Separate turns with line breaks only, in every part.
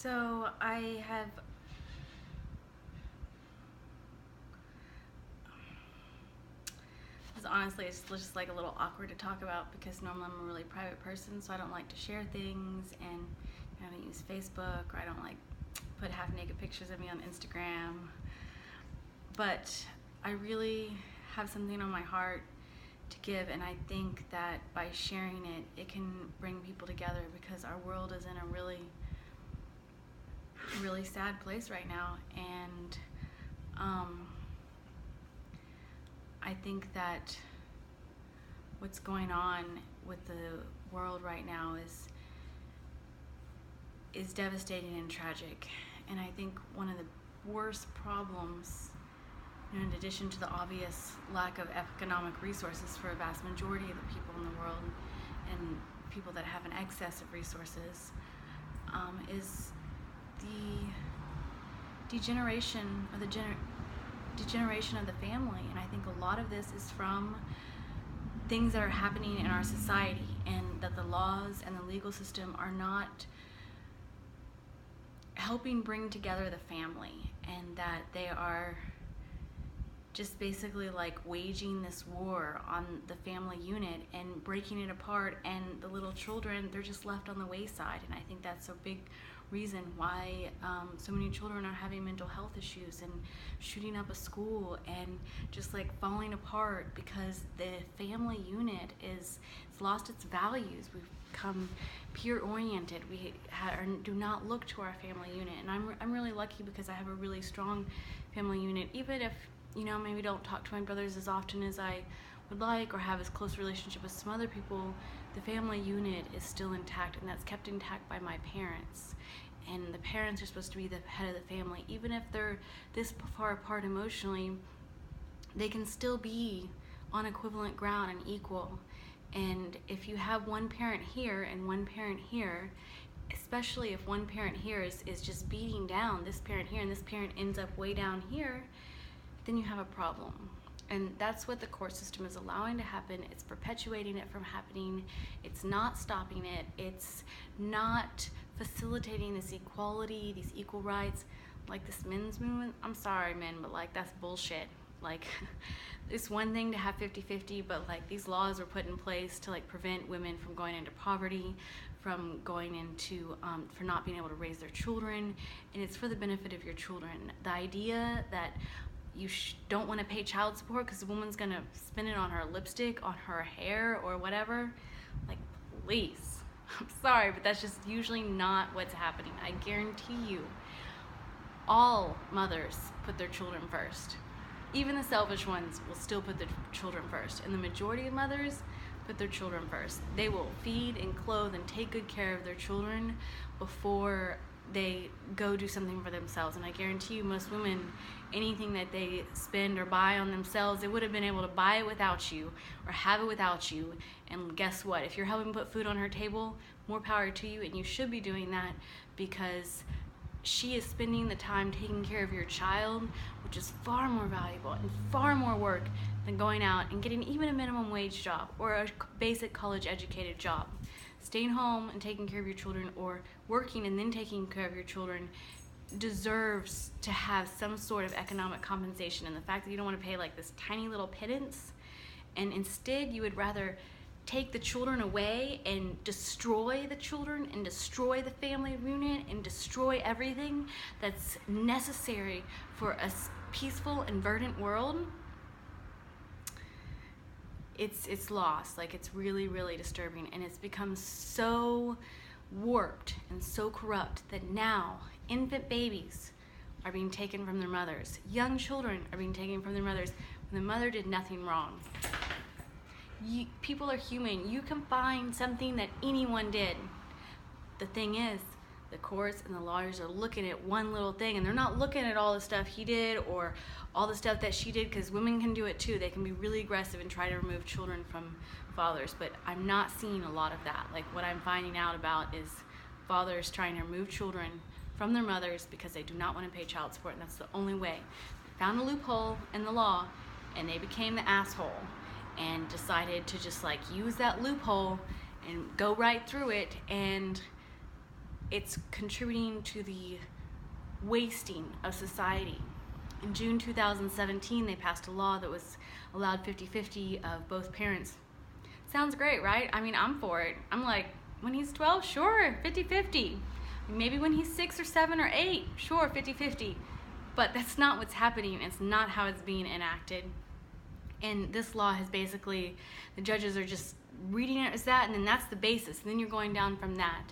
So I have honestly, it's just like a little awkward to talk about because normally I'm a really private person, so I don't like to share things, and I don't use Facebook, or I don't like put half naked pictures of me on Instagram. But I really have something on my heart to give, and I think that by sharing it, it can bring people together because our world is in a really sad place right now, and I think that what's going on with the world right now is devastating and tragic. And I think one of the worst problems, in addition to the obvious lack of economic resources for a vast majority of the people in the world and people that have an excess of resources, is the degeneration of the family. And I think a lot of this is from things that are happening in our society, and that the laws and the legal system are not helping bring together the family, and that they are just basically like waging this war on the family unit and breaking it apart, and the little children, they're just left on the wayside. And I think that's a big reason why so many children are having mental health issues and shooting up a school and just like falling apart, because the family unit it's lost its values. We've become peer oriented. We do not look to our family unit, and I'm really lucky because I have a really strong family unit. Even if maybe don't talk to my brothers as often as I would like, or have as close a relationship with some other people, the family unit is still intact, and that's kept intact by my parents. And the parents are supposed to be the head of the family. Even if they're this far apart emotionally, they can still be on equivalent ground and equal. And if you have one parent here and one parent here, especially if one parent here is just beating down this parent here, and this parent ends up way down here, then you have a problem. And that's what the court system is allowing to happen. It's perpetuating it from happening. It's not stopping it. It's not facilitating this equality, these equal rights, like this men's movement. I'm sorry, men, but like that's bullshit. Like, it's one thing to have 50-50, but like these laws were put in place to like prevent women from going into poverty, from going into for not being able to raise their children, and it's for the benefit of your children. The idea that you don't want to pay child support because the woman's gonna spend it on her lipstick, on her hair, or whatever, like, please. I'm sorry, but that's just usually not what's happening. I guarantee you, all mothers put their children first. Even the selfish ones will still put their children first, and the majority of mothers put their children first. They will feed and clothe and take good care of their children before they go do something for themselves. And I guarantee you, most women, anything that they spend or buy on themselves, they would have been able to buy it without you or have it without you. And guess what? If you're helping put food on her table, more power to you, and you should be doing that, because she is spending the time taking care of your child, which is far more valuable and far more work than going out and getting even a minimum wage job or a basic college educated job. Staying home and taking care of your children, or working and then taking care of your children, deserves to have some sort of economic compensation. And the fact that you don't want to pay like this tiny little pittance, and instead you would rather take the children away and destroy the children and destroy the family unit and destroy everything that's necessary for a peaceful and verdant world, it's lost. Like, it's really, really disturbing, and it's become so warped and so corrupt that now infant babies are being taken from their mothers. Young children are being taken from their mothers when the mother did nothing wrong. People are human. You can find something that anyone did. The thing is, the courts and the lawyers are looking at one little thing, and they're not looking at all the stuff he did or all the stuff that she did, because women can do it too. They can be really aggressive and try to remove children from fathers, but I'm not seeing a lot of that. Like, what I'm finding out about is fathers trying to remove children from their mothers because they do not want to pay child support, and that's the only way. They found a loophole in the law, and they became the asshole and decided to just like use that loophole and go right through it, and it's contributing to the wasting of society. In June 2017, they passed a law that was allowed 50-50 of both parents. Sounds great, right? I mean, I'm for it. I'm like, when he's 12, sure, 50-50. Maybe when he's 6 or 7 or 8, sure, 50-50. But that's not what's happening. It's not how it's being enacted. And this law has basically, the judges are just reading it as that, and then that's the basis. And then you're going down from that.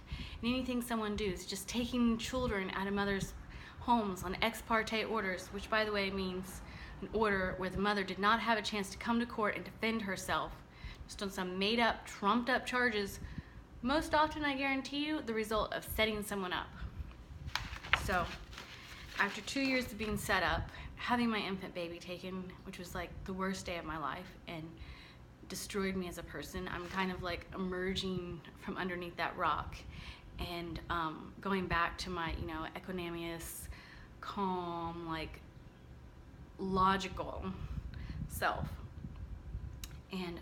And anything someone does, just taking children out of mothers' homes on ex parte orders, which by the way means an order where the mother did not have a chance to come to court and defend herself, just on some made up, trumped up charges, most often, I guarantee you, the result of setting someone up. So, after 2 years of being set up, having my infant baby taken, which was like the worst day of my life and destroyed me as a person, I'm kind of like emerging from underneath that rock and going back to my, equanimous, calm, like logical self. And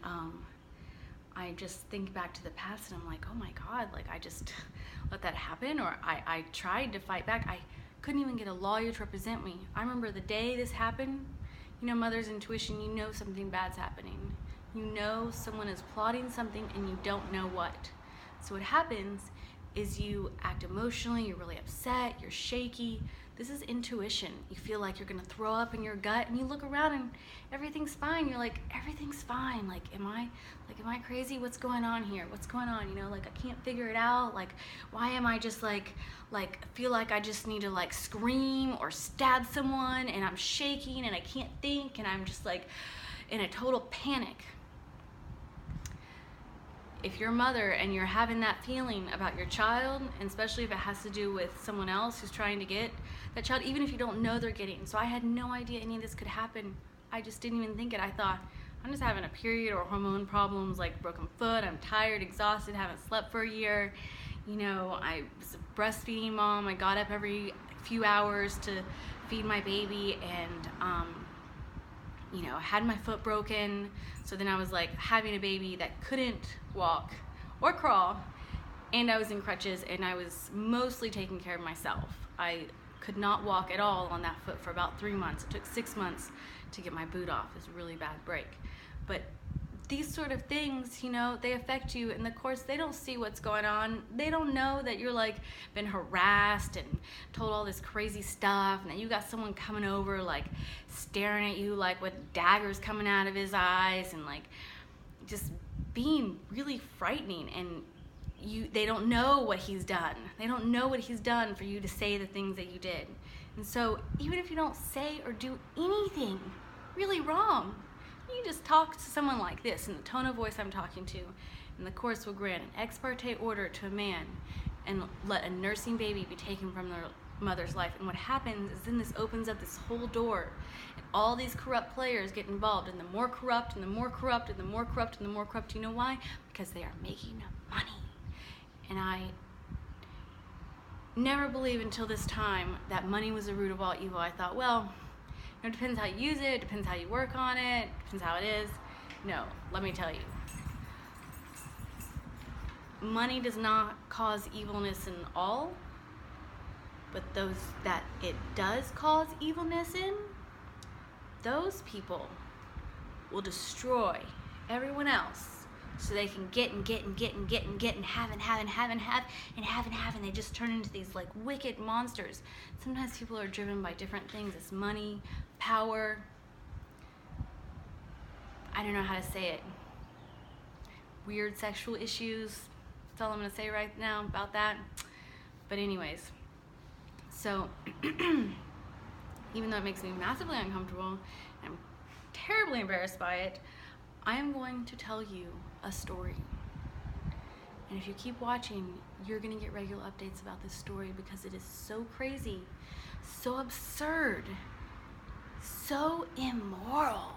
I just think back to the past and I'm like, oh my God, like I just let that happen, or I tried to fight back. I couldn't even get a lawyer to represent me. I remember the day this happened, mother's intuition, something bad's happening. Someone is plotting something and you don't know what. So what happens is you act emotionally, you're really upset, you're shaky. This is intuition. You feel like you're gonna throw up in your gut and you look around and everything's fine. You're like, everything's fine. Like, am I crazy? What's going on here? What's going on? Like I can't figure it out. Like, why am I just like feel like I just need to like scream or stab someone and I'm shaking and I can't think and I'm just like in a total panic. If you're a mother and you're having that feeling about your child, and especially if it has to do with someone else who's trying to get that child, even if you don't know they're getting. So I had no idea any of this could happen. I just didn't even think it. I thought, I'm just having a period or hormone problems, like broken foot, I'm tired, exhausted, haven't slept for a year. I was a breastfeeding mom. I got up every few hours to feed my baby and, had my foot broken. So then I was like having a baby that couldn't walk or crawl, and I was in crutches, and I was mostly taking care of myself. I could not walk at all on that foot for about 3 months. It took 6 months to get my boot off. It was a really bad break. But these sort of things, they affect you, and of course they don't see what's going on. They don't know that you're like been harassed and told all this crazy stuff, and that you got someone coming over like staring at you like with daggers coming out of his eyes and like just being really frightening. And they don't know what he's done. They don't know what he's done for you to say the things that you did. And so even if you don't say or do anything really wrong, you just talk to someone like this in the tone of voice I'm talking to, and the courts will grant an ex parte order to a man and let a nursing baby be taken from their mother's life. And what happens is then this opens up this whole door, and all these corrupt players get involved, and the more corrupt and the more corrupt and the more corrupt and the more corrupt. You know why? Because they are making money. And I never believed until this time that money was the root of all evil. I thought, well, it depends how you use it, depends how you work on it, depends how it is. No, let me tell you. Money does not cause evilness in all, but those that it does cause evilness in, those people will destroy everyone else so they can get and get and get and get and get and have and have and have and have and have and have, and they just turn into these like wicked monsters. Sometimes people are driven by different things. It's money, power, I don't know how to say it, weird sexual issues. That's all I'm going to say right now about that. But anyways, so even though it makes me massively uncomfortable, I'm terribly embarrassed by it, I am going to tell you a story. And if you keep watching, you're going to get regular updates about this story because it is so crazy, so absurd, so immoral.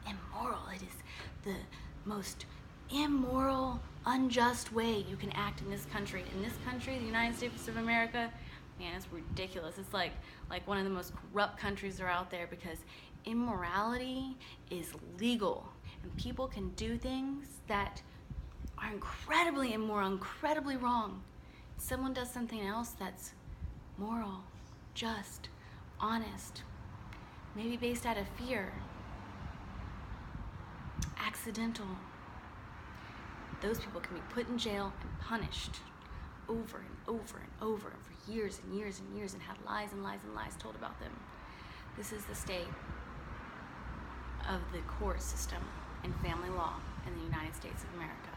It is the most immoral, unjust way you can act in this country. In this country, the United States of America, man, it's ridiculous. It's like one of the most corrupt countries that are out there because immorality is legal. And people can do things that are incredibly immoral, incredibly wrong, someone does something else that's moral, just, honest, maybe based out of fear, accidental, those people can be put in jail and punished over and over and over for years and years and years, and had lies and lies and lies told about them. This is the state of the court system and family law in the United States of America.